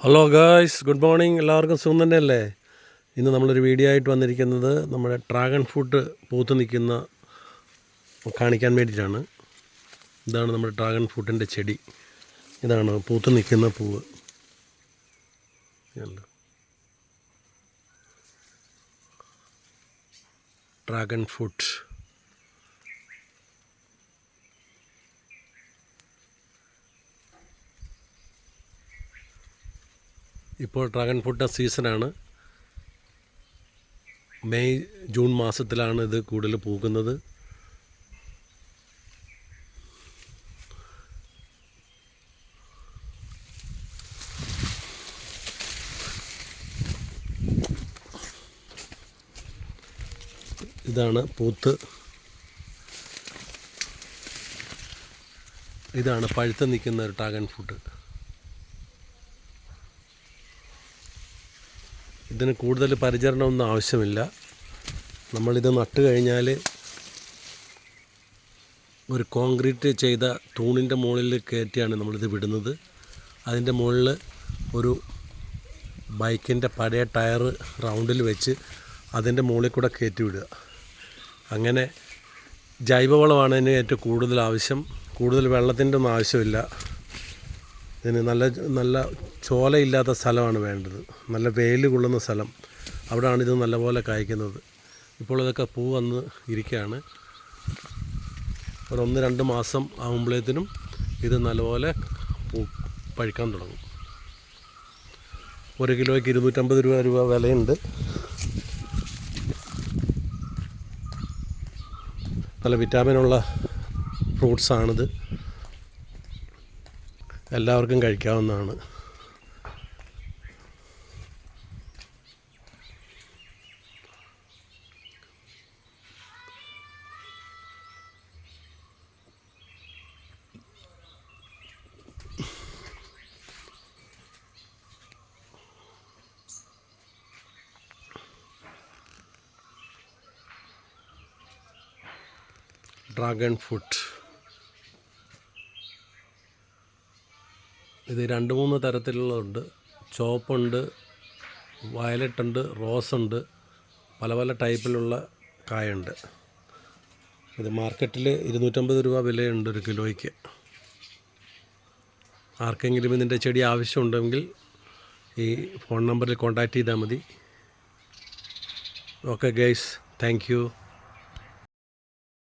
Hello guys, good morning. എല്ലാവർക്കും സുഖം തന്നെയല്ലേ? ഇന്ന് നമ്മളൊരു വീഡിയോ ആയിട്ട് വന്നിരിക്കുന്നത് നമ്മുടെ ഡ്രാഗൺ ഫ്രൂട്ട് പൂത്ത് നിൽക്കുന്ന കാണിക്കാൻ വേണ്ടിയിട്ടാണ്. ഇതാണ് നമ്മുടെ ഡ്രാഗൺ ഫ്രൂട്ടിൻ്റെ ചെടി. ഇതാണ് പൂത്ത് നിൽക്കുന്ന പൂവ്. ഡ്രാഗൺ ഫ്രൂട്ട് ഇപ്പോൾ ഡ്രാഗൺ ഫ്രൂട്ടിൻ്റെ സീസണാണ്. മെയ് ജൂൺ മാസത്തിലാണ് ഇത് കൂടുതൽ പൂക്കുന്നത്. ഇതാണ് പൂത്ത്, ഇതാണ് പഴുത്ത് നിൽക്കുന്ന ഒരു ഡ്രാഗൺ ഫ്രൂട്ട്. ഇതിന് കൂടുതൽ പരിചരണമൊന്നും ആവശ്യമില്ല. നമ്മളിത് നട്ട് കഴിഞ്ഞാൽ ഒരു കോൺക്രീറ്റ് ചെയ്ത തൂണിൻ്റെ മുകളിൽ കയറ്റിയാണ് നമ്മളിത് വിടുന്നത്. അതിൻ്റെ മുകളിൽ ഒരു ബൈക്കിൻ്റെ പഴയ ടയർ റൗണ്ടിൽ വെച്ച് അതിൻ്റെ മുകളിൽ കൂടെ കയറ്റി വിടുക. അങ്ങനെ ജൈവവളമാണ് ഇതിന് ഏറ്റവും കൂടുതൽ ആവശ്യം. കൂടുതൽ വെള്ളത്തിൻ്റെ ഒന്നും ആവശ്യമില്ല. ഇതിന് നല്ല ചോലയില്ലാത്ത സ്ഥലമാണ് വേണ്ടത്. നല്ല വെയിൽ കൊള്ളുന്ന സ്ഥലം, അവിടെയാണ് ഇത് നല്ലപോലെ കായ്ക്കുന്നത്. ഇപ്പോൾ ഇതൊക്കെ പൂ വന്ന് ഇരിക്കുകയാണ്. ഒരു 1-2 മാസം ആകുമ്പോഴത്തേനും ഇത് നല്ലപോലെ പഴുക്കാൻ തുടങ്ങും. 1 കിലോയ്ക്ക് 250 രൂപ വിലയുണ്ട്. നല്ല വിറ്റാമിനുള്ള ഫ്രൂട്ട്സാണിത്. എല്ലാവർക്കും കഴിക്കാവുന്നതാണ്. ഡ്രാഗൺ ഫ്രൂട്ട് ഇത് 2-3 തരത്തിലുള്ളതുണ്ട്. ചുവപ്പുണ്ട്, വയലറ്റ് ഉണ്ട്, റോസ് ഉണ്ട്, പല പല ടൈപ്പിലുള്ള കായുണ്ട്. ഇത് മാർക്കറ്റിൽ 250 രൂപ വിലയുണ്ട് 1 കിലോയ്ക്ക്. ആർക്കെങ്കിലും ഇതിൻ്റെ ചെടി ആവശ്യമുണ്ടെങ്കിൽ ഈ ഫോൺ നമ്പറിൽ കോൺടാക്റ്റ് ചെയ്താൽ മതി. Okay guys, thank you.